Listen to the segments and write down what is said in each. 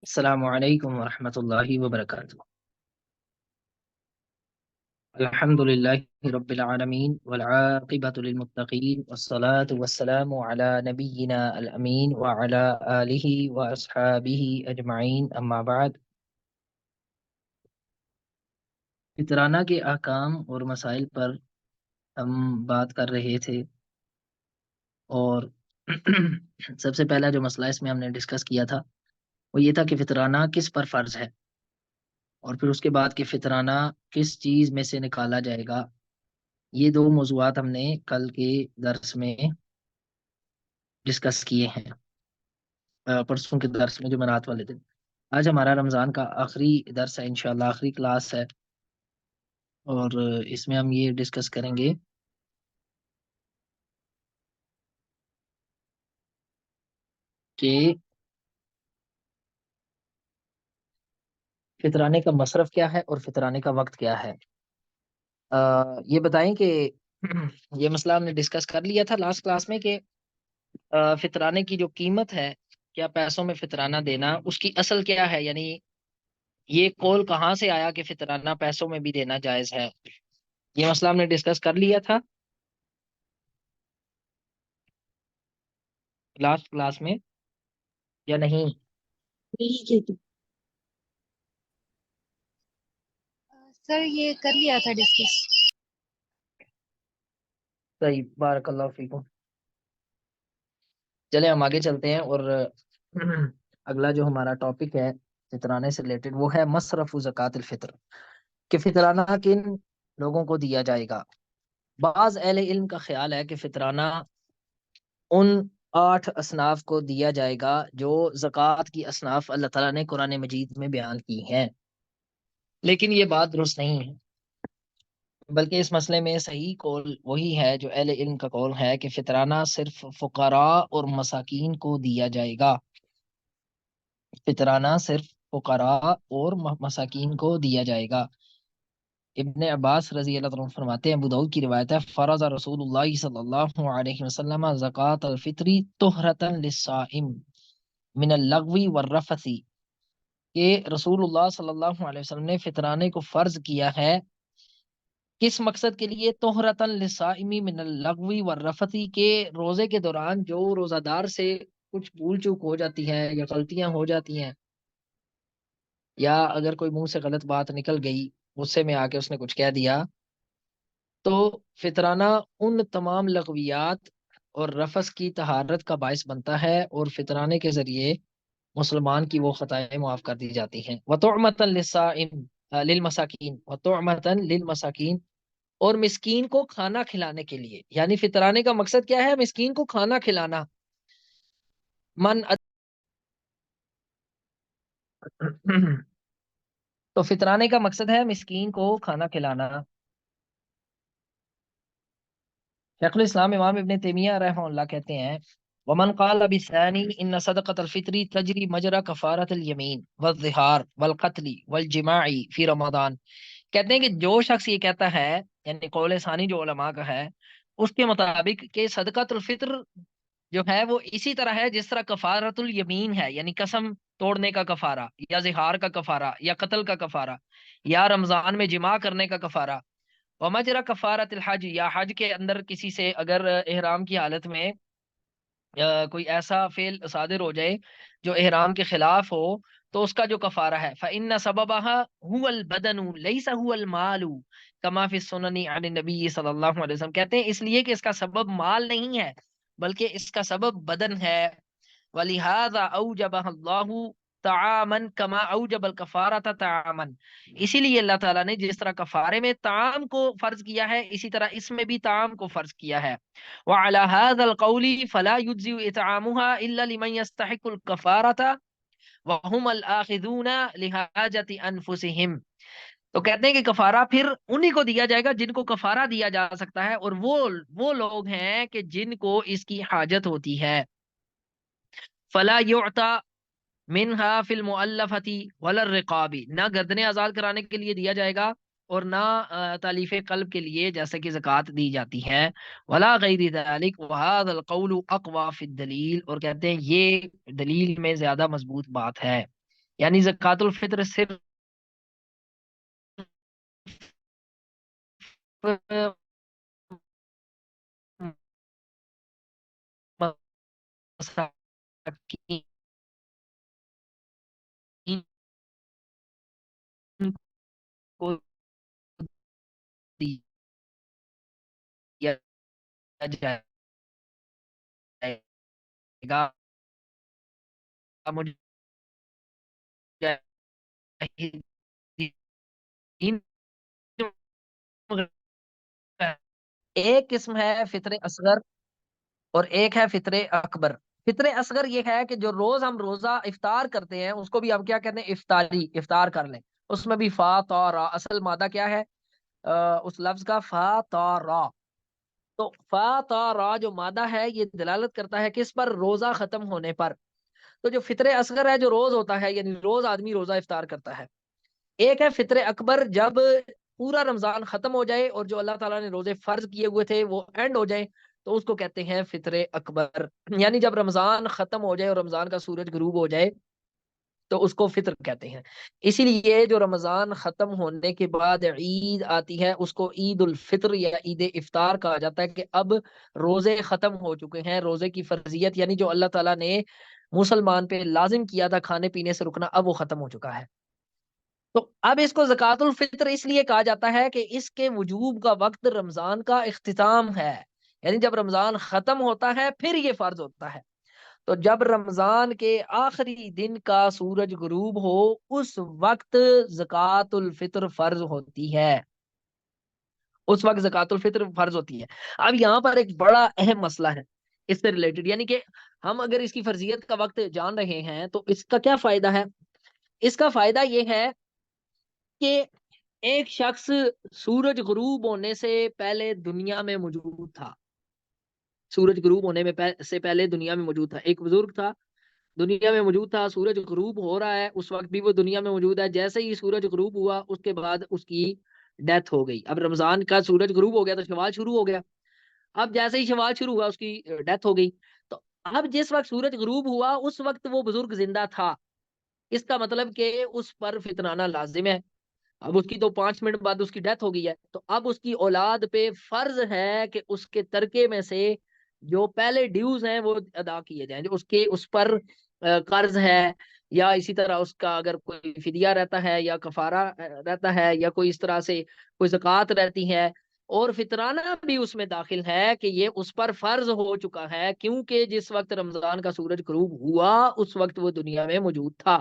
السلام علیکم ورحمۃ اللہ وبرکاتہ۔ الحمد للہ رب العالمین والعاقبۃ للمتقین والصلاة والسلام علی نبینا الامین وعلی آلہ واصحابہ اجمعین، اما بعد۔ فطرانہ کے احکام اور مسائل پر ہم بات کر رہے تھے، اور سب سے پہلا جو مسئلہ اس میں ہم نے ڈسکس کیا تھا وہ یہ تھا کہ فطرانہ کس پر فرض ہے، اور پھر اس کے بعد کہ فطرانہ کس چیز میں سے نکالا جائے گا۔ یہ دو موضوعات ہم نے کل کے درس میں ڈسکس کیے ہیں، پرسوں کے درس میں، جمعرات والے دن۔ آج ہمارا رمضان کا آخری درس ہے، انشاءاللہ آخری کلاس ہے، اور اس میں ہم یہ ڈسکس کریں گے کہ فطرانے کا مصرف کیا ہے اور فطرانے کا وقت کیا ہے۔ یہ بتائیں کہ یہ مسئلہ ہم نے ڈسکس کر لیا تھا لاسٹ کلاس میں کہ فطرانے کی جو قیمت ہے، کیا پیسوں میں فطرانہ دینا، اس کی اصل کیا ہے، یعنی یہ قول کہاں سے آیا کہ فطرانہ پیسوں میں بھی دینا جائز ہے۔ یہ مسئلہ ہم نے ڈسکس کر لیا تھا لاسٹ کلاس میں یا نہیں؟ سر یہ کر لیا تھا ڈسکس۔ صحیح، بارک اللہ فیکم۔ چلے ہم آگے چلتے ہیں، اور اگلا جو ہمارا ٹاپک ہے فطرانے سے ریلیٹڈ وہ ہے مصرف زکوٰۃ الفطر، کہ فطرانہ کن لوگوں کو دیا جائے گا۔ بعض اہل علم کا خیال ہے کہ فطرانہ ان 8 اصناف کو دیا جائے گا جو زکوٰۃ کی اصناف اللہ تعالیٰ نے قرآن مجید میں بیان کی ہیں، لیکن یہ بات درست نہیں ہے، بلکہ اس مسئلے میں صحیح قول وہی ہے جو اہل علم کا قول ہے کہ فطرانہ صرف فقراء اور مساکین کو دیا جائے گا۔ فطرانہ صرف فقراء اور مساکین کو دیا جائے گا۔ ابن عباس رضی اللہ عنہ فرماتے ہیں، ابو داؤد کی روایت ہے، فرض رسول اللہ صلی اللہ علیہ وسلم زکوٰۃ الفطر طہرۃ للصائم من اللغو والرفث، کہ رسول اللہ صلی اللہ علیہ وسلم نے فطرانے کو فرض کیا ہے، کس مقصد کے لیے؟ طہرۃ للصائم من اللغو والرفث، کے روزے کے دوران جو روزہ دار سے کچھ بھول چوک ہو جاتی ہے یا غلطیاں ہو جاتی ہیں، یا اگر کوئی منہ سے غلط بات نکل گئی، غصے میں آ کے اس نے کچھ کہہ دیا، تو فطرانہ ان تمام لغویات اور رفث کی طہارت کا باعث بنتا ہے، اور فطرانے کے ذریعے مسلمان کی وہ خطائیں معاف کر دی جاتی ہیں۔ وَطُعْمَةً لِلصَّائِمِ لِلْمَسَاکِین وَطُعْمَةً لِلْمَسَاکِین، اور مسکین کو کھانا کھلانے کے لیے، یعنی فطرانے کا مقصد کیا ہے؟ مسکین کو کھانا کھلانا۔ من تو فطرانے کا مقصد ہے مسکین کو کھانا کھلانا۔ شیخ الاسلام امام ابن تیمیہ رحمہ اللہ کہتے ہیں، ومن قال بالثانی ان صدقۃ الفطر تجری مجرى کفارۃ الیمین والظہار والقتل والجماع فی رمضان، کہتے ہیں کہ جو شخص یہ کہتا ہے، یعنی قول ثانی جو علماء کا ہے، اس کے مطابق کہ صدقۃ الفطر جو ہے وہ اسی طرح ہے جس طرح کفارۃ الیمین ہے، یعنی قسم توڑنے کا کفارہ، یا زہار کا کفارہ، یا قتل کا کفارہ، یا رمضان میں جماع کرنے کا کفارہ، ومجرا کفارت الحج، یا حج کے اندر کسی سے اگر احرام کی حالت میں کوئی ایسا فعل صادر ہو جائے جو احرام کے خلاف ہو، تو اس کا جو کفارہ ہے، فإن سببها هو البدن ليس هو المال كما في السنن عن النبي صلی اللہ علیہ وسلم، کہتے ہیں اس لیے کہ اس کا سبب مال نہیں ہے بلکہ اس کا سبب بدن ہے۔ وَلِهَذَا أَوْجَبَهَا اللَّهُ طعامن کما اوجب الکفارۃ طعامن، اسی لیے اللہ تعالیٰ نے جس طرح کفارے میں طعام کو فرض کیا ہے، اسی طرح اس میں بھی طعام کو فرض کیا ہے۔ وعلى هذا القول فلا يجزئ اطعامها الا لمن يستحق الكفارۃ وهم الآخذون لحاجۃ انفسهم، تو کہتے ہیں کہ کفارہ پھر انہی کو دیا جائے گا جن کو کفارہ دیا جا سکتا ہے، اور وہ لوگ ہیں کہ جن کو اس کی حاجت ہوتی ہے۔ فلا يعطى منہا فی المؤلفۃ ولا الرقاب، نہ گردنیں آزاد کرانے کے لیے دیا جائے گا اور نہ تالیف قلب کے لیے جیسے کہ زکوٰۃ دی جاتی ہے، ولا غیر ذلک وهذا القول اقوى فی الدلیل، اور کہتے ہیں یہ دلیل میں زیادہ مضبوط بات ہے۔ یعنی زکات الفطر صرف مساکین کو دیا جائے گا، مجاہدین ایک قسم ہے فطر اصغر اور ایک ہے فطر اکبر۔ فطر اصغر یہ ہے کہ جو روز ہم روزہ افطار کرتے ہیں اس کو بھی ہم کیا کہتے ہیں، افطاری، افطار کر لیں۔ اس میں بھی فا تا را، اصل مادہ کیا ہے اس لفظ کا، فا تا را۔ تو فا تا را جو مادہ ہے یہ دلالت کرتا ہے کس پر، روزہ ختم ہونے پر۔ تو جو فطر اصغر ہے جو روز ہوتا ہے، یعنی روز آدمی روزہ افطار کرتا ہے۔ ایک ہے فطر اکبر، جب پورا رمضان ختم ہو جائے اور جو اللہ تعالیٰ نے روزے فرض کیے ہوئے تھے وہ اینڈ ہو جائیں، تو اس کو کہتے ہیں فطر اکبر۔ یعنی جب رمضان ختم ہو جائے اور رمضان کا سورج غروب ہو جائے تو اس کو فطر کہتے ہیں۔ اسی لیے جو رمضان ختم ہونے کے بعد عید آتی ہے اس کو عید الفطر یا عید افطار کہا جاتا ہے، کہ اب روزے ختم ہو چکے ہیں، روزے کی فرضیت یعنی جو اللہ تعالیٰ نے مسلمان پہ لازم کیا تھا کھانے پینے سے رکنا، اب وہ ختم ہو چکا ہے۔ تو اب اس کو زکوٰۃ الفطر اس لیے کہا جاتا ہے کہ اس کے وجوب کا وقت رمضان کا اختتام ہے، یعنی جب رمضان ختم ہوتا ہے پھر یہ فرض ہوتا ہے۔ تو جب رمضان کے آخری دن کا سورج غروب ہو اس وقت زکوٰۃ الفطر فرض ہوتی ہے، اس وقت زکوٰۃ الفطر فرض ہوتی ہے۔ اب یہاں پر ایک بڑا اہم مسئلہ ہے اس سے ریلیٹڈ، یعنی کہ ہم اگر اس کی فرضیت کا وقت جان رہے ہیں تو اس کا کیا فائدہ ہے؟ اس کا فائدہ یہ ہے کہ ایک شخص سورج غروب ہونے سے پہلے دنیا میں موجود تھا، سورج غروب ہونے میں سے پہلے دنیا میں موجود تھا، ایک بزرگ تھا، دنیا میں موجود تھا، سورج غروب ہو رہا ہے اس وقت بھی وہ دنیا میں موجود ہے، جیسے ہی سورج غروب ہوا اس کے بعد اس کی ڈیتھ ہو گئی۔ اب رمضان کا سورج غروب ہو گیا تو شوال شروع ہو گیا، اب جیسے ہی شوال شروع ہوا اس کی ڈیتھ ہو گئی۔ تو اب جس وقت سورج غروب ہوا اس وقت وہ بزرگ زندہ تھا، اس کا مطلب کہ اس پر فطرانہ لازم ہے۔ اب اس کی تو 5 منٹ بعد اس کی ڈیتھ ہو گئی ہے، تو اب اس کی اولاد پہ فرض ہے کہ اس کے ترکے میں سے جو پہلے ڈیوز ہیں وہ ادا کیے جائیں، جو اس کے اس پر قرض ہے، یا اسی طرح اس کا اگر کوئی فدیہ رہتا ہے یا کفارہ رہتا ہے یا کوئی اس طرح سے کوئی زکوٰۃ رہتی ہے، اور فطرانہ بھی اس میں داخل ہے کہ یہ اس پر فرض ہو چکا ہے، کیونکہ جس وقت رمضان کا سورج غروب ہوا اس وقت وہ دنیا میں موجود تھا۔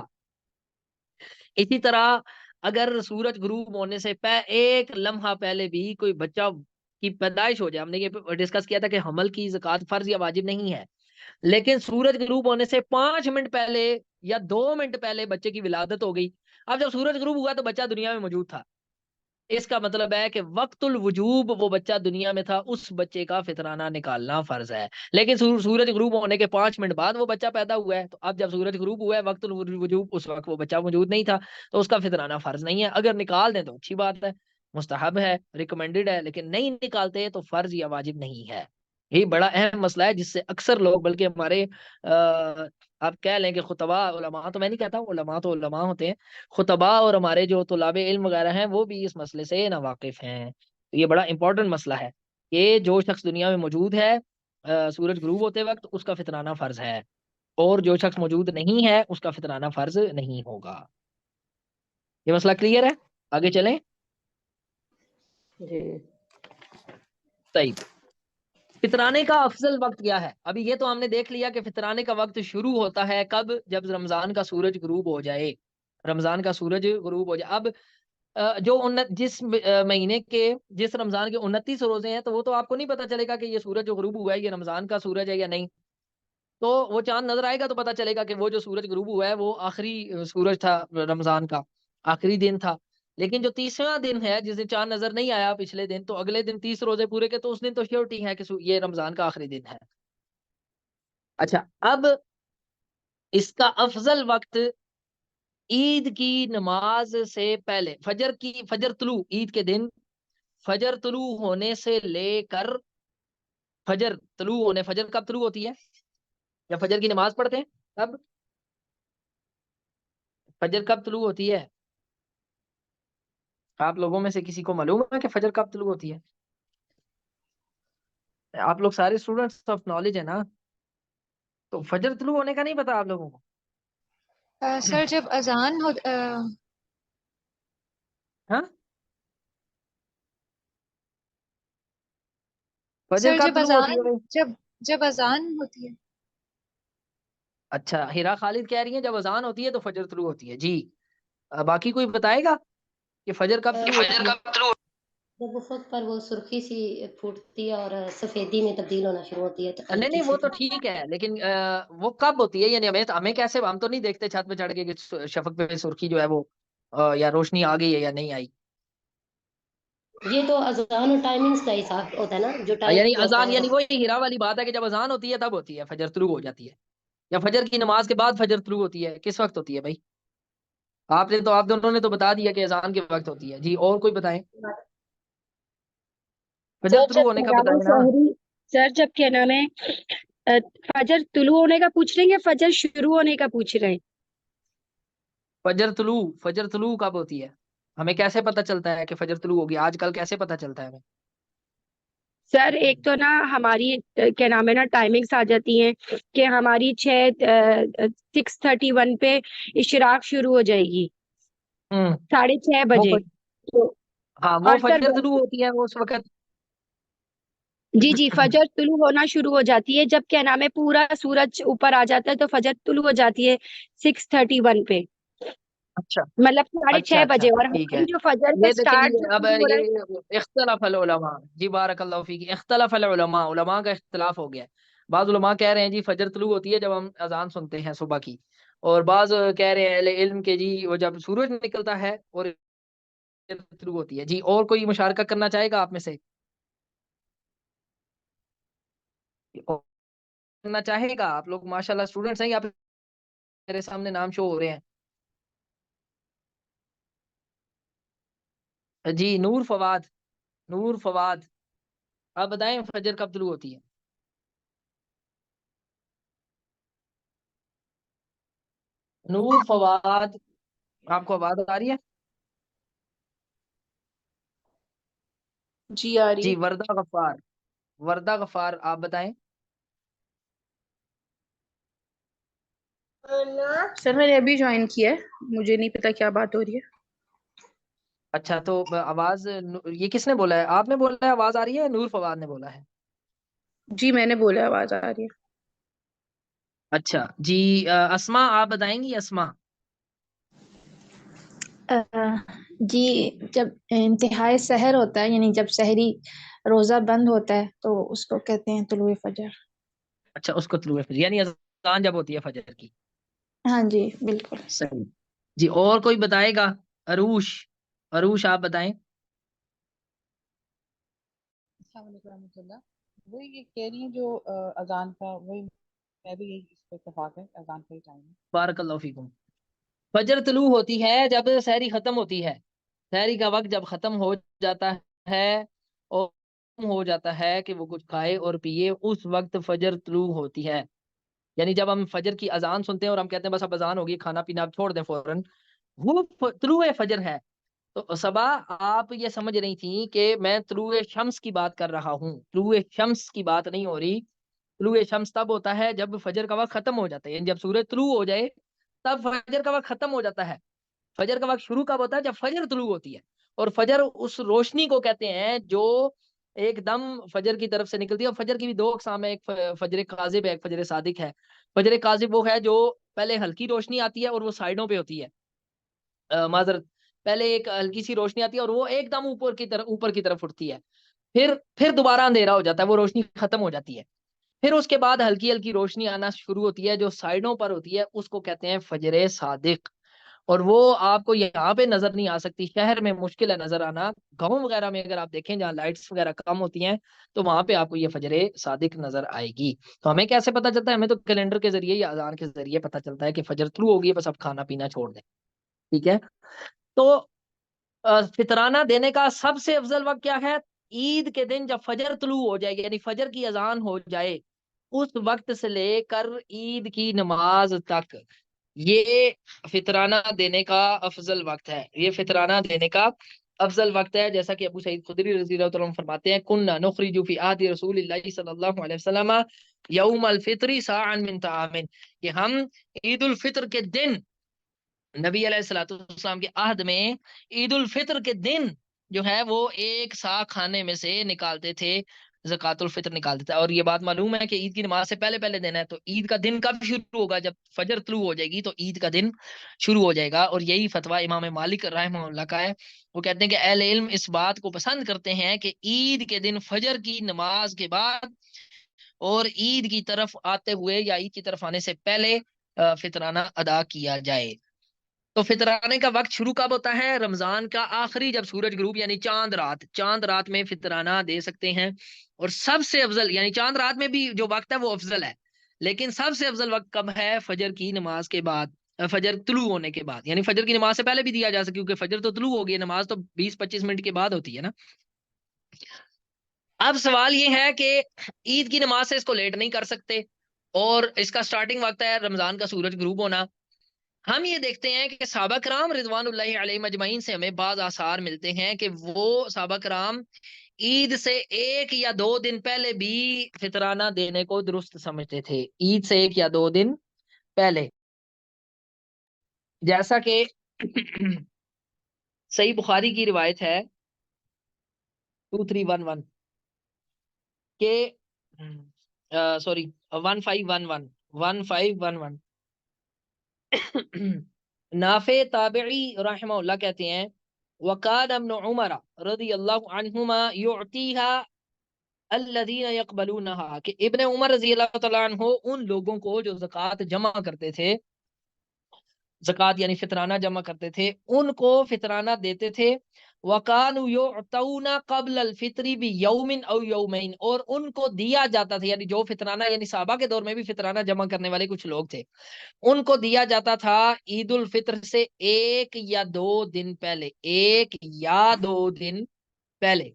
اسی طرح اگر سورج غروب ہونے سے ایک لمحہ پہلے بھی کوئی بچہ کی پیدائش ہو جائے، ہم نے یہ ڈسکس کیا تھا کہ حمل کی زکوٰۃ فرض یا واجب نہیں ہے، لیکن سورج غروب ہونے سے 5 منٹ پہلے یا 2 منٹ پہلے بچے کی ولادت ہو گئی، اب جب سورج غروب ہوا تو بچہ دنیا میں موجود تھا، اس کا مطلب ہے کہ وقت الوجوب وہ بچہ دنیا میں تھا، اس بچے کا فطرانہ نکالنا فرض ہے۔ لیکن سورج غروب ہونے کے 5 منٹ بعد وہ بچہ پیدا ہوا ہے، تو اب جب سورج غروب ہوا ہے وقت الوجوب اس وقت وہ بچہ موجود نہیں تھا، تو اس کا فطرانہ فرض نہیں ہے۔ اگر نکال دیں تو اچھی بات ہے، مستحب ہے، ریکمینڈڈ ہے، لیکن نہیں نکالتے تو فرض یا واجب نہیں ہے۔ یہی بڑا اہم مسئلہ ہے جس سے اکثر لوگ، بلکہ ہمارے آپ کہہ لیں کہ خطباء علماء، تو میں نہیں کہتا ہوں، علماء تو علماء ہوتے ہیں، خطباء اور ہمارے جو طلاب علم وغیرہ ہیں وہ بھی اس مسئلے سے ناواقف ہیں۔ تو یہ بڑا امپورٹنٹ مسئلہ ہے کہ جو شخص دنیا میں موجود ہے سورج غروب ہوتے وقت اس کا فطرانہ فرض ہے، اور جو شخص موجود نہیں ہے اس کا فطرانہ فرض نہیں ہوگا۔ یہ مسئلہ کلیئر ہے؟ آگے چلیں۔ جی طيب، فطرانے کا افضل وقت کیا ہے؟ ابھی یہ تو ہم نے دیکھ لیا کہ فطرانے کا وقت شروع ہوتا ہے کب؟ جب رمضان کا سورج غروب ہو جائے، رمضان کا سورج غروب ہو جائے۔ اب جو جس مہینے کے، جس رمضان کے 29 روزے ہیں، تو وہ تو آپ کو نہیں پتا چلے گا کہ یہ سورج جو غروب ہوا ہے یہ رمضان کا سورج ہے یا نہیں، تو وہ چاند نظر آئے گا تو پتا چلے گا کہ وہ جو سورج غروب ہوا ہے وہ آخری سورج تھا، رمضان کا آخری دن تھا۔ لیکن جو 30واں دن ہے جس دن چاند نظر نہیں آیا پچھلے دن، تو اگلے دن 30 روزے پورے کے، تو اس دن تو شیورٹی ہے کہ یہ رمضان کا آخری دن ہے۔ اچھا، اب اس کا افضل وقت عید کی نماز سے پہلے، فجر طلوع، عید کے دن فجر طلوع ہونے سے لے کر فجر کب طلوع ہوتی ہے؟ جب فجر کی نماز پڑھتے ہیں تب فجر کب طلوع ہوتی ہے؟ آپ لوگوں میں سے کسی کو معلوم ہے کہ فجر کب طلوع ہوتی ہے؟ آپ لوگ سارے اسٹوڈنٹس آف نالج ہے نا، تو فجر طلوع ہونے کا نہیں پتا آپ لوگوں کو؟ سر جب اذان ہو ہاں، فجر سر کب جب طلوع ہوتی ہے اذان بھائی؟ جب اذان ہوتی ہے. اچھا، ہیرا خالد کہہ رہی ہیں جب اذان ہوتی ہے تو فجر طلوع ہوتی ہے. جی باقی کوئی بتائے گا کہ فجر کب طلوع ہوتی ہے؟ جب افق پر وہ سرخی سی پھوٹتی ہے اور سفیدی میں تبدیل ہونا شروع ہوتی ہے تو نہیں ہلکی نہیں، وہ سی. تو ٹھیک ہے، لیکن وہ کب ہوتی ہے؟ یعنی ہمیں کیسے، ہم تو نہیں دیکھتے چھت پہ چڑھ کے کہ شفق پہ سرخی جو ہے وہ یا روشنی آ گئی ہے یا نہیں آئی. یہ تو اذان اور ٹائمنگز کا حساب ہوتا ہے نا، جو یعنی ٹائم ہوتا اذان، ہے. یعنی وہی ہیرا والی بات ہے کہ جب اذان ہوتی ہے تب ہوتی ہے فجر طلوع ہو جاتی ہے، یا فجر کی نماز کے بعد فجر طلوع ہوتی ہے؟ کس وقت ہوتی ہے بھائی؟ آپ دونوں نے تو بتا دیا کہ اذان کے وقت ہوتی ہے. جی اور کوئی بتائیں، فجر سر طلوع جب ہونے کا کیا نام ہے بتائیں نا. شہری سر جب کیا نام ہے فجر طلوع ہونے کا پوچھ رہے ہیں یا فجر شروع ہونے کا پوچھ رہے ہیں؟ فجر طلوع کب ہوتی ہے؟ ہمیں کیسے پتہ چلتا ہے کہ فجر طلوع ہوگی؟ آج کل کیسے پتہ چلتا ہے ہمیں؟ سر ایک تو نا ہماری کیا نام ہے نا ٹائمنگس آ جاتی ہیں کہ ہماری 6:31 پہ اشراق شروع ہو جائے گی ہوں 6:30 وہ بجے. تو ہاں وہ اور سر فجر طلوع ہوتی ہے وہ اس وقت. جی فجر طلوع ہونا شروع ہو جاتی ہے جب کیا نام ہے پورا سورج اوپر آ جاتا ہے تو فجر طلوع ہو جاتی ہے 6:31 پہ، اچھا مطلب 6:30 اچھا بجے. اور ٹھیک ہے. ہماری جو فجر کا یہ دیکھیں سٹارٹ جو یہ اب شروع ہو رہا ہے. یہ اختلاف العلماء. جی بارک اللہ فیک. اختلاف العلماء، علماء کا اختلاف ہو گیا ہے. بعض علماء کہہ رہے ہیں جی فجر طلوع ہوتی ہے جب ہم اذان سنتے ہیں صبح کی، اور بعض کہہ رہے ہیں اہل علم کے جی وہ جب سورج نکلتا ہے اور طلوع ہوتی ہے. جی اور کوئی مشارکہ کرنا چاہے گا آپ میں سے؟ کرنا چاہے گا؟ آپ لوگ ماشاءاللہ اسٹوڈنٹس ہیں، یا میرے سامنے نام شو ہو رہے ہیں. جی نور فواد، نور فواد آپ بتائیں فجر کب طلوع ہوتی ہے؟ نور فواد آپ کو آواز آ رہی ہے؟ جی آ رہی جی ہے. وردہ غفار، وردہ غفار آپ بتائیں. سر میں نے ابھی جوائن کیا ہے، مجھے نہیں پتا کیا بات ہو رہی ہے. اچھا تو آواز یہ کس نے بولا ہے؟ آپ نے بولا ہے آواز آ رہی ہے، نور فواد نے بولا ہے؟ جی میں نے بولا آواز آ رہی ہے. اچھا جی اسما آپ بتائیں گی؟ اسما جی جب انتہائی سحر ہوتا ہے یعنی جب سحری روزہ بند ہوتا ہے تو اس کو کہتے ہیں طلوع فجر. اچھا اس کو طلوع فجر یعنی اذان جب ہوتی ہے فجر کی. ہاں جی بالکل. صحیح. جی اور کوئی بتائے گا؟ عروش، عروش آپ بتائیں. السلام علیکم ورحمۃ اللہ. وہی یہ کہہ رہی ہیں جو اذان کا، وہی میں بھی یہی اس پہ اتفاق ہے، اذان کا ہی ٹائم ہے. بارک اللہ فیکم. فجر طلوع ہوتی ہے جب سحری ختم ہوتی ہے. سحری کا وقت جب ختم ہو جاتا ہے اور ہو جاتا ہے کہ وہ کچھ کھائے اور پیے، اس وقت فجر طلوع ہوتی ہے. یعنی جب ہم فجر کی اذان سنتے ہیں اور ہم کہتے ہیں بس اب اذان ہوگی، کھانا پینا اب چھوڑ دیں فوراً، وہ طلوع فجر ہے. تو صبا آپ یہ سمجھ رہی تھیں کہ میں طلوع شمس کی بات کر رہا ہوں، طلوع شمس کی بات نہیں ہو رہی. طلوع شمس تب ہوتا ہے جب فجر کا وقت ختم ہو جاتا ہے، یعنی جب سورج طلوع ہو جائے تب فجر کا وقت ختم ہو جاتا ہے. فجر کا وقت شروع کب ہوتا ہے؟ جب فجر طلوع ہوتی ہے. اور فجر اس روشنی کو کہتے ہیں جو ایک دم فجر کی طرف سے نکلتی ہے. اور فجر کی بھی دو اقسام ہے، ایک فجر کاذب ہے، ایک فجر صادق ہے. فجر کاذب وہ ہے جو پہلے ہلکی روشنی آتی ہے اور وہ سائڈوں پہ ہوتی ہے، معذرت پہلے ایک ہلکی سی روشنی آتی ہے اور وہ ایک دم اوپر کی طرف اٹھتی ہے، پھر دوبارہ اندھیرا ہو جاتا ہے، وہ روشنی ختم ہو جاتی ہے. پھر اس کے بعد ہلکی ہلکی روشنی آنا شروع ہوتی ہے جو سائڈوں پر ہوتی ہے، اس کو کہتے ہیں فجر صادق. اور وہ آپ کو یہاں پہ نظر نہیں آ سکتی، شہر میں مشکل ہے نظر آنا. گاؤں وغیرہ میں اگر آپ دیکھیں جہاں لائٹس وغیرہ کم ہوتی ہیں تو وہاں پہ آپ کو یہ فجر صادق نظر آئے گی. تو ہمیں کیسے پتہ چلتا ہے؟ ہمیں تو کیلنڈر کے ذریعے یا اذان کے ذریعے پتہ چلتا ہے کہ فجر طلوع ہوگی، بس اب کھانا پینا چھوڑ دیں. ٹھیک ہے. تو فطرانہ دینے کا سب سے افضل وقت کیا ہے؟ عید کے دن جب فجر طلوع ہو جائے گی، یعنی فجر کی اذان ہو جائے، اس وقت سے لے کر عید کی نماز تک یہ فطرانہ دینے کا افضل وقت ہے، یہ فطرانہ دینے کا افضل وقت ہے، جیسا کہ ابو سعید خدری رضی اللہ تعالیٰ عنہ فرماتے ہیں کننا نخرج فی عہد رسول اللہ صلی اللہ علیہ وسلم یوم الفطر ساعا من طعام، کہ ہم عید الفطر کے دن نبی علیہ الصلوۃ والسلام کے عہد میں عید الفطر کے دن جو ہے وہ ایک سا کھانے میں سے نکالتے تھے، زکوٰۃ الفطر نکالتے تھے۔ اور یہ بات معلوم ہے کہ عید کی نماز سے پہلے پہلے دینا ہے، تو عید کا دن کب شروع ہوگا؟ جب فجر طلوع ہو جائے گی تو عید کا دن شروع ہو جائے گا۔ اور یہی فتویٰ امام مالک رحمہ اللہ کا ہے، وہ کہتے ہیں کہ اہل علم اس بات کو پسند کرتے ہیں کہ عید کے دن فجر کی نماز کے بعد اور عید کی طرف آتے ہوئے یا عید کی طرف آنے سے پہلے فطرانہ ادا کیا جائے۔ تو فطرانے کا وقت شروع کب ہوتا ہے؟ رمضان کا آخری جب سورج غروب یعنی چاند رات میں فطرانہ دے سکتے ہیں۔ اور سب سے افضل یعنی چاند رات میں بھی جو وقت ہے وہ افضل ہے، لیکن سب سے افضل وقت کب ہے؟ فجر کی نماز کے بعد، فجر طلوع ہونے کے بعد، یعنی فجر کی نماز سے پہلے بھی دیا جا سکے، کیونکہ فجر تو طلوع ہوگی، نماز تو 20-25 منٹ کے بعد ہوتی ہے نا۔ اب سوال یہ ہے کہ عید کی نماز سے اس کو لیٹ نہیں کر سکتے، اور اس کا سٹارٹنگ وقت ہے رمضان کا سورج غروب ہونا۔ ہم یہ دیکھتے ہیں کہ صحابہ کرام رضوان اللہ علیہ مجمعین سے ہمیں بعض آثار ملتے ہیں کہ وہ صحابہ کرام عید سے 1 یا 2 دن پہلے بھی فطرانہ دینے کو درست سمجھتے تھے، عید سے 1 یا 2 دن پہلے، جیسا کہ صحیح بخاری کی روایت ہے 2311 کہ سوری 1511 نافع تابعی رحمہ اللہ کہتے ہیں وقال ابن عمر رضی اللہ عنہما یعطیها الذین یقبلونها، کہ ابن عمر رضی اللہ تعالیٰ عنہ ان لوگوں کو جو زکوٰۃ جمع کرتے تھے، زکوٰۃ یعنی فطرانہ جمع کرتے تھے، ان کو فطرانہ دیتے تھے۔ وَكَانُوا يُعْطَوْنَ قَبْلَ الْفِطْرِ بِيَوْمٍ أَوْ يَوْمَيْنِ، اور ان کو دیا جاتا تھا، یعنی جو فطرانہ یعنی صحابہ کے دور میں بھی فطرانہ جمع کرنے والے کچھ لوگ تھے، ان کو دیا جاتا تھا عید الفطر سے 1 یا 2 دن پہلے، 1 یا 2 دن پہلے۔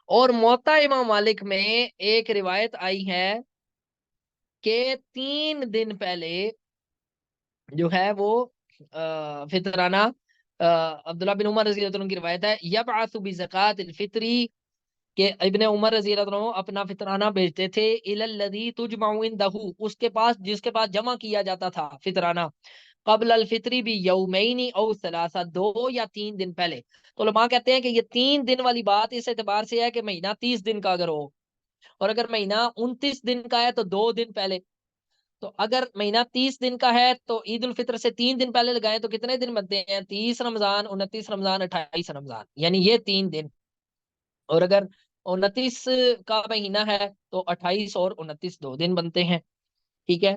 اور موطا امام مالک میں ایک روایت آئی ہے کہ 3 دن پہلے جو ہے وہ فطرانہ عبداللہ بن عمر رضی اللہ عنہ کی روایت ہے یبعث بزکات الفطری، کہ ابن عمر رضی اللہ عنہ اپنا فطرانہ بھیجتے تھے الی الذی تجمع عنده، اس کے پاس جس کے پاس جمع کیا جاتا تھا فطرانہ، قبل الفطری بیومین او ثلاثہ، 2 یا 3 دن پہلے۔ تو علماء کہتے ہیں کہ یہ 3 دن والی بات اس اعتبار سے ہے کہ مہینہ 30 دن کا اگر ہو، اور اگر مہینہ 29 دن کا ہے تو 2 دن پہلے۔ تو اگر مہینہ 30 دن کا ہے تو عید الفطر سے 3 دن پہلے لگائیں تو کتنے دن بنتے ہیں؟ 30 رمضان، 29 رمضان، 28 رمضان، یعنی یہ 3 دن۔ اور اگر 29 کا مہینہ ہے تو 28 اور 29 2 دن بنتے ہیں، ٹھیک ہے۔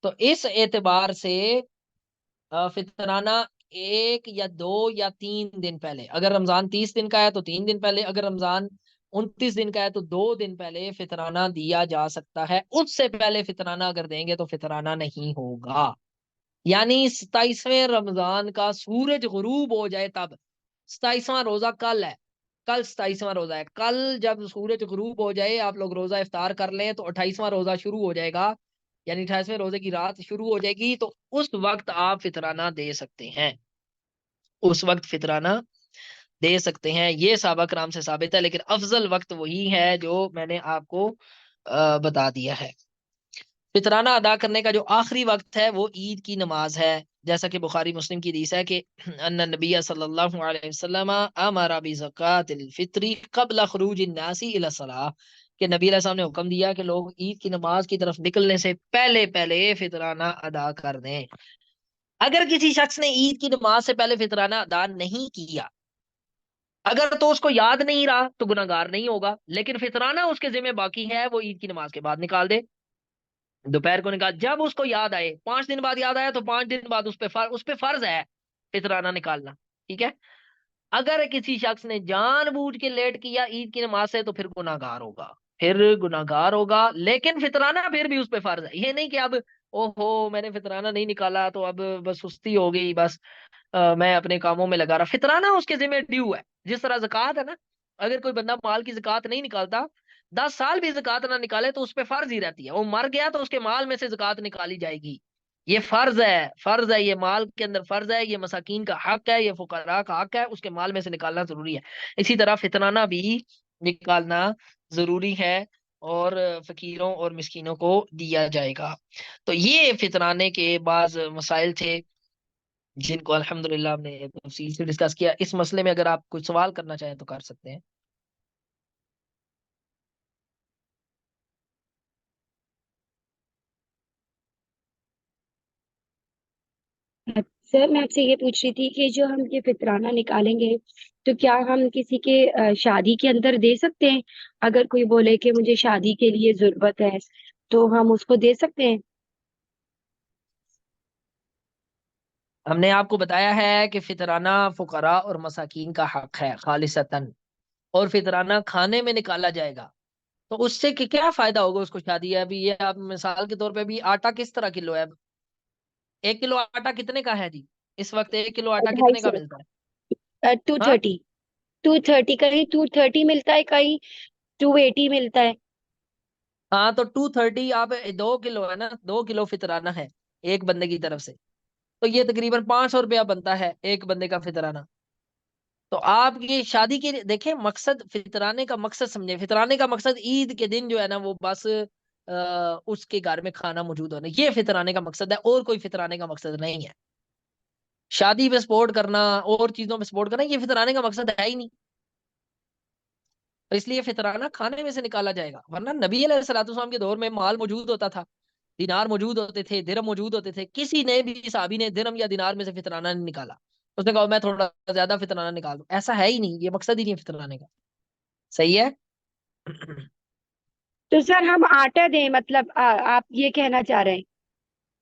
تو اس اعتبار سے فطرانہ 1 یا 2 یا 3 دن پہلے، اگر رمضان 30 دن کا ہے تو 3 دن پہلے، اگر رمضان 29 دن کا ہے تو 2 دن پہلے فطرانہ دیا جا سکتا ہے۔ اس سے پہلے فطرانہ اگر دیں گے تو فطرانہ نہیں ہوگا، یعنی 27ویں رمضان کا سورج غروب ہو جائے تب۔ 27واں روزہ کل ہے، کل 27واں روزہ ہے، کل جب سورج غروب ہو جائے آپ لوگ روزہ افطار کر لیں تو 28واں روزہ شروع ہو جائے گا، یعنی 28ویں روزے کی رات شروع ہو جائے گی، تو اس وقت آپ فطرانہ دے سکتے ہیں، اس وقت فطرانہ دے سکتے ہیں۔ یہ صحابہ کرام سے ثابت ہے، لیکن افضل وقت وہی ہے جو میں نے آپ کو بتا دیا ہے۔ فطرانہ ادا کرنے کا جو آخری وقت ہے وہ عید کی نماز ہے، جیسا کہ بخاری مسلم کی حدیث ہے کہ ان نبی صلی اللہ علیہ وسلم امر بزکات الفطر قبل خروج الناس الى الصلاۃ، کہ نبی علیہ السلام نے حکم دیا کہ لوگ عید کی نماز کی طرف نکلنے سے پہلے پہلے فطرانہ ادا کر دیں۔ اگر کسی شخص نے عید کی نماز سے پہلے فطرانہ ادا نہیں کیا، اگر تو اس کو یاد نہیں رہا تو گناہ گار نہیں ہوگا، لیکن فطرانہ اس کے ذمہ باقی ہے، وہ عید کی نماز کے بعد نکال دے، دوپہر کو نکال، جب اس کو یاد آئے، 5 دن بعد یاد آیا تو 5 دن بعد اس پہ فرض ہے فطرانہ نکالنا، ٹھیک ہے۔ اگر کسی شخص نے جان بوجھ کے لیٹ کیا عید کی نماز سے تو پھر گناہ گار ہوگا، لیکن فطرانہ پھر بھی اس پہ فرض ہے۔ یہ نہیں کہ اب اوہو میں نے فطرانہ نہیں نکالا تو اب بس سستی ہو گئی، بس میں اپنے کاموں میں لگا رہا۔ فطرانہ اس کے ذمہ ڈیو ہے، جس طرح زکوٰۃ ہے نا، اگر کوئی بندہ مال کی زکوٰۃ نہیں نکالتا، 10 سال بھی زکوٰۃ نہ نکالے تو اس پہ فرض ہی رہتی ہے، وہ مر گیا تو اس کے مال میں سے زکوٰۃ نکالی جائے گی، یہ فرض ہے، یہ مال کے اندر فرض ہے، یہ مساکین کا حق ہے، یہ فقراء کا حق ہے، اس کے مال میں سے نکالنا ضروری ہے۔ اسی طرح فطرانہ بھی نکالنا ضروری ہے، اور فقیروں اور مسکینوں کو دیا جائے گا۔ تو یہ فطرانے کے بعض مسائل تھے جن کو الحمدللہ ہم نے تفصیل سے ڈسکس کیا۔ اس مسئلے میں اگر آپ کوئی سوال کرنا چاہیں تو کر سکتے ہیں۔ سر میں آپ سے یہ پوچھ رہی تھی کہ جو ہم یہ فطرانہ نکالیں گے تو کیا ہم کسی کے شادی کے اندر دے سکتے ہیں؟ اگر کوئی بولے کہ مجھے شادی کے لیے ضرورت ہے تو ہم اس کو دے سکتے ہیں؟ ہم نے آپ کو بتایا ہے کہ فطرانہ فقراء اور مساکین کا حق ہے خالصتاً، اور فطرانہ کھانے میں نکالا جائے گا۔ تو اس سے کیا فائدہ ہوگا اس کو شادی ہے؟ ابھی یہ آپ مثال کے طور پہ بھی آٹا کس طرح کلو ہے؟ 1 کلو آٹا کتنے کا ہے جی؟ اس وقت 1 کلو آٹا کتنے کا 250 ملتا ہے؟ ہاں 230 230 کہیں 230 ملتا ہے، کہیں 280 ملتا ہے۔ ہاں تو 230 آپ 2 کلو ہے نا، 2 کلو فطرانہ ہے ایک بندے کی طرف سے، تو یہ تقریباً 500 روپیہ بنتا ہے ایک بندے کا فطرانہ۔ تو آپ یہ شادی کے دیکھیں مقصد، فطرانے کا مقصد سمجھیں، فطرانے کا مقصد عید کے دن جو ہے نا وہ بس اس کے گھر میں کھانا موجود ہونا، یہ فطرانے کا مقصد ہے، اور کوئی فطرانے کا مقصد نہیں ہے۔ شادی پہ سپورٹ کرنا اور چیزوں پہ سپورٹ کرنا یہ فطرانے کا مقصد ہے ہی نہیں، اس لیے فطرانہ کھانے میں سے نکالا جائے گا۔ ورنہ نبی علیہ الصلوۃ والسلام کے دور میں مال موجود ہوتا تھا، دینار موجود ہوتے تھے، درہم موجود ہوتے تھے، کسی نے بھی صحابی نے درہم یا دینار میں سے فطرانہ نہیں نکالا۔ اس نے کہا میں تھوڑا زیادہ فطرانہ نکال دوں، ایسا ہے ہی نہیں، یہ مقصد ہی نہیں ہے فطرانے کا۔ صحیح ہے؟ تو سر ہم آٹا دیں، مطلب آپ یہ کہنا چاہ رہے ہیں،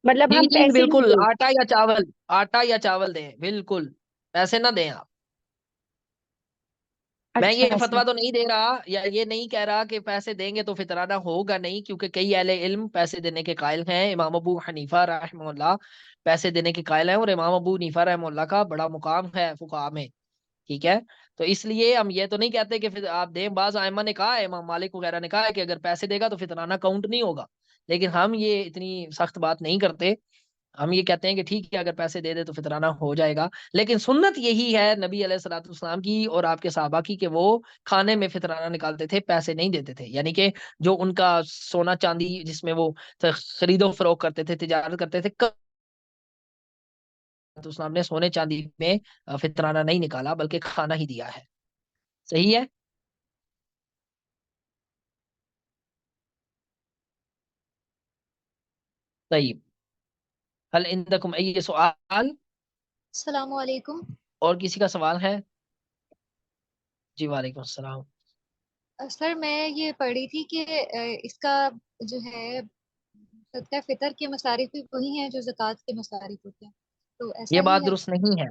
مطلب جی ہم جی پیسے نہیں بالکل، دیں؟ آٹا یا چاول، آٹا یا چاول دیں، بالکل پیسے نہ دیں آپ۔ میں یہ اچھا سر۔ فتویٰ تو نہیں دے رہا یا یہ نہیں کہہ رہا کہ پیسے دیں گے تو فطرانہ ہوگا نہیں، کیونکہ کئی اہل علم پیسے دینے کے قائل ہیں۔ امام ابو حنیفہ رحمہ اللہ پیسے دینے کے قائل ہیں، اور امام ابو حنیفہ رحمہ اللہ کا بڑا مقام ہے فقہاء میں، ٹھیک ہے؟ تو اس لیے ہم یہ تو نہیں کہتے کہ آپ دیں۔ بعض ائمہ نے کہا ہے، امام مالک وغیرہ نے کہا ہے کہ اگر پیسے دے گا تو فطرانہ کاؤنٹ نہیں ہوگا، لیکن ہم یہ اتنی سخت بات نہیں کرتے۔ ہم یہ کہتے ہیں کہ ٹھیک ہے اگر پیسے دے دے تو فطرانہ ہو جائے گا، لیکن سنت یہی ہے نبی علیہ الصلوۃ والسلام کی اور آپ کے صحابہ کی کہ وہ کھانے میں فطرانہ نکالتے تھے، پیسے نہیں دیتے تھے۔ یعنی کہ جو ان کا سونا چاندی جس میں وہ خرید و فروخت کرتے تھے، تجارت کرتے تھے، تو اسلام نے سونے چاندی میں فطرانہ نہیں نکالا بلکہ کھانا ہی دیا ہے۔ صحیح ہے؟ طيب هل عندكم اي سؤال؟ السلام علیکم۔ اور کسی کا سوال ہے؟ جی وعلیکم السلام۔ سر میں یہ پڑھ رہی تھی کہ اس کا جو ہے صدقہ فطر کے مصارف بھی وہی ہیں جو زکوٰۃ کے مصارف ہوتے ہیں، تو ایسا یہ ہی بات ہے؟ درست نہیں ہے۔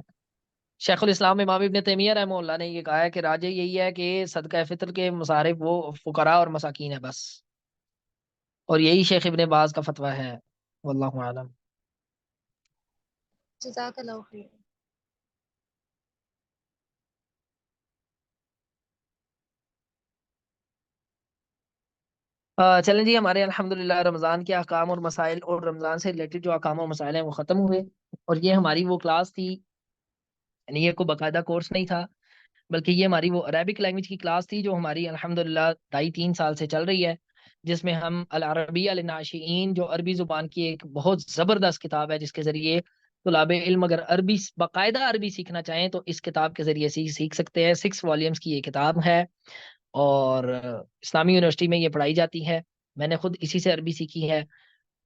شیخ الاسلام امام ابن تیمیہ رحمہ اللہ نے یہ کہا ہے کہ راجح یہی ہے کہ صدقہ فطر کے مصارف وہ فقراء اور مساکین ہے بس، اور یہی شیخ ابن باز کا فتویٰ ہے، واللہ اعلم۔ جزاک اللہ خیر۔ چلیں جی، ہمارے الحمدللہ رمضان کے احکام اور مسائل اور رمضان سے ریلیٹڈ جو احکام اور مسائل ہیں وہ ختم ہوئے، اور یہ ہماری وہ کلاس تھی، یعنی یہ کوئی باقاعدہ کورس نہیں تھا بلکہ یہ ہماری وہ عربک لینگویج کی کلاس تھی جو ہماری الحمدللہ 2.5-3 سال سے چل رہی ہے، جس میں ہم العربیہ للناشئین جو عربی زبان کی ایک بہت زبردست کتاب ہے، جس کے ذریعے طلاب علم اگر عربی باقاعدہ عربی سیکھنا چاہیں تو اس کتاب کے ذریعے سے سیکھ سکتے ہیں۔ 6 والیومز کی یہ کتاب ہے، اور اسلامی یونیورسٹی میں یہ پڑھائی جاتی ہے، میں نے خود اسی سے عربی سیکھی ہے،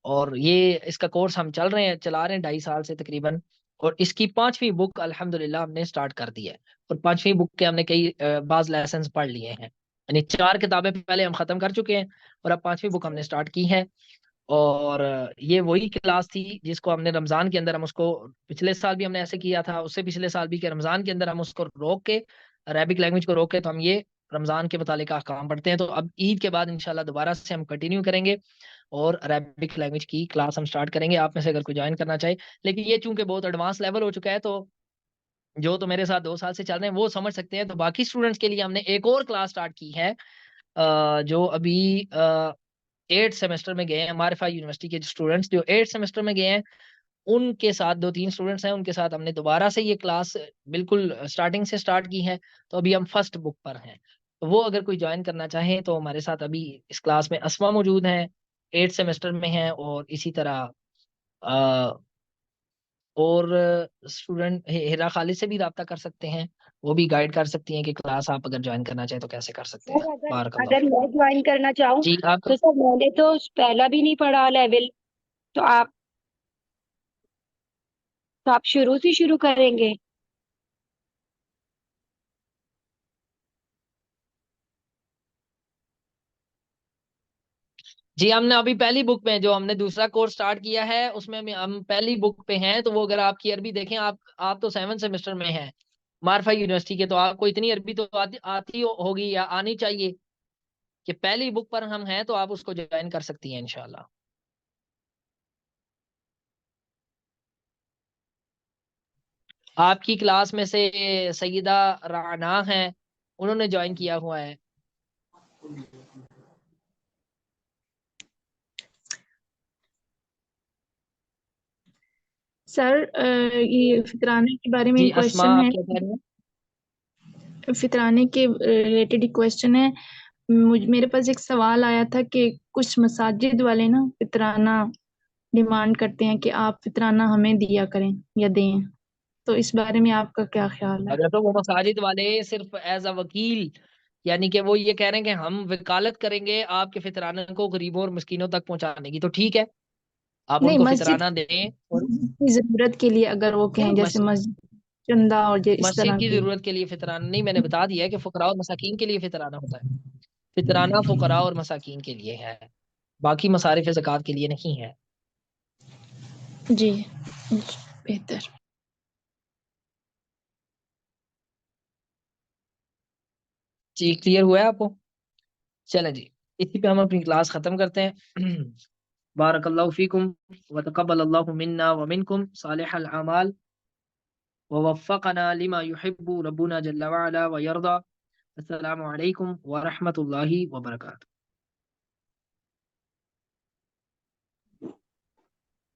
اور یہ اس کا کورس ہم چلا رہے ہیں 2.5 سال سے تقریباً، اور اس کی 5ویں بک الحمدللہ ہم نے سٹارٹ کر دی ہے، اور 5ویں بک کے ہم نے کئی بعض لیسنز پڑھ لیے ہیں، یعنی 4 کتابیں پہلے ہم ختم کر چکے ہیں اور اب 5ویں بک ہم نے سٹارٹ کی ہے۔ اور یہ وہی کلاس تھی جس کو ہم نے رمضان کے اندر، ہم اس کو پچھلے سال بھی ہم نے ایسے کیا تھا، اس سے پچھلے سال بھی، کہ رمضان کے اندر ہم اس کو روک کے عربک لینگویج کو روک کے تو ہم یہ رمضان کے متعلق احکام پڑھتے ہیں۔ تو اب عید کے بعد انشاءاللہ دوبارہ سے ہم کنٹینیو کریں گے اور عربک لینگویج کی کلاس ہم سٹارٹ کریں گے، آپ میں سے اگر کوئی جوائن کرنا چاہے۔ لیکن یہ چونکہ بہت ایڈوانس لیول ہو چکا ہے، تو جو تو میرے ساتھ 2 سال سے چل رہے ہیں وہ سمجھ سکتے ہیں، تو باقی اسٹوڈنٹس کے لیے ہم نے ایک اور کلاس سٹارٹ کی ہے، جو ابھی 8 سیمسٹر میں گئے ہیں، معرفہ یونیورسٹی کے اسٹوڈنٹس جو 8 سیمسٹر میں گئے ہیں ان کے ساتھ 2-3 اسٹوڈنٹس ہیں، ان کے ساتھ ہم نے دوبارہ سے یہ کلاس بالکل اسٹارٹنگ سے اسٹارٹ کی ہے، تو ابھی ہم فرسٹ بک پر ہیں. تو وہ اگر کوئی جوائن کرنا چاہے تو ہمارے ساتھ ابھی اس کلاس میں اسما موجود ہیں، 8 سیمسٹر میں ہیں، اور اسی طرح اور اسٹوڈنٹ ہیرا خالد سے بھی رابطہ کر سکتے ہیں، وہ بھی گائیڈ کر سکتی ہیں کہ کلاس آپ اگر جوائن کرنا چاہیں تو کیسے کر سکتے سر ہیں. بارک اللہ اگر میں جوائن کرنا چاہوں جی. آپ تو سر میں نے تو پہلا بھی نہیں پڑھا لیول، تو آپ شروع سے شروع کریں گے؟ جی ہم نے ابھی پہلی بک میں جو ہم نے دوسرا کورس سٹارٹ کیا ہے اس میں ہم پہلی بک پہ ہیں، تو وہ اگر آپ کی عربی دیکھیں، آپ تو 7 سیمسٹر میں ہیں معرفہ یونیورسٹی کے، تو آپ کو اتنی عربی تو آتی ہوگی یا آنی چاہیے کہ پہلی بک پر ہم ہیں، تو آپ اس کو جوائن کر سکتی ہیں انشاءاللہ. آپ کی کلاس میں سے سیدہ رانا ہیں، انہوں نے جوائن کیا ہوا ہے. سر یہ فطرانے کے بارے میں جی ایک اسما کوشچن آپ ہے، کیا کہہ رہے ہیں؟ فطرانے کے ریلیٹڈ ایک کوشچن ہے. میرے پاس ایک سوال آیا تھا کہ کچھ مساجد والے نا فطرانہ ڈیمانڈ کرتے ہیں کہ آپ فطرانہ ہمیں دیا کریں یا دیں، تو اس بارے میں آپ کا کیا خیال ہے؟ اگر تو وہ مساجد والے صرف ایز اے وکیل، یعنی کہ وہ یہ کہہ رہے ہیں کہ ہم وکالت کریں گے آپ کے فطرانہ کو غریبوں اور مسکینوں تک پہنچانے کی، تو ٹھیک ہے، آپ ان نہیں، کو مسجد فطرانہ دیں. اور کی ضرورت کے لیے اگر وہ کہیں جیسے مسجد چندہ اور اس طرح مسجد کی کی. ضرورت کے لیے فطرانہ نہیں، میں نے بتا دیا ہے کہ فقراء اور مساکین کے لیے فطرانہ ہوتا ہے. فطرانہ فقراء اور مساکین کے لیے ہے، باقی مصارف زکوٰۃ کے لیے نہیں ہے. جی بہتر. جی کلیئر ہوا ہے آپ کو؟ چلیں جی، اسی پہ ہم اپنی کلاس ختم کرتے ہیں. بارک اللہ فیکم وتقبل اللہ منا ومنکم صالح الاعمال ووفقنا لما يحب ربنا جل وعلا ويرضى. السلام علیکم ورحمۃ اللہ وبرکاتہ.